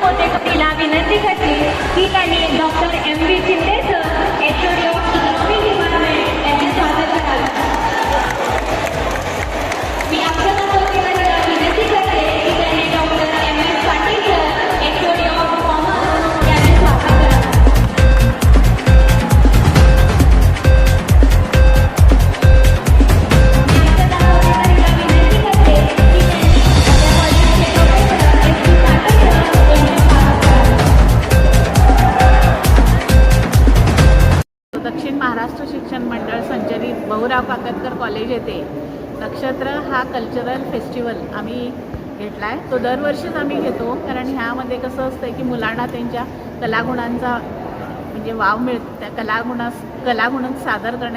तिला विनंती करते की त्यांनी doctor M.V. Shinde sir HOD of economic department यांचे स्वागत करावे. मी अक्षता चौधरीला विनंती करते की त्यांनी doctor M.S. Patil sir HOD of commerce यांचे स्वागत करावे. दक्षिण महाराष्ट्र शिक्षण मंडळ संचलित बहुराव काकतकर कॉलेज येथे नक्षत्र हा कल्चरल फेस्टिवल आम्ही घेतला आहे. तो दरवर्षीच आम्ही घेतो, कारण ह्यामध्ये कसं असतं की मुलांना त्यांच्या कलागुणांचा म्हणजे वाव मिळतो, त्या कलागुण सादर करण्याचा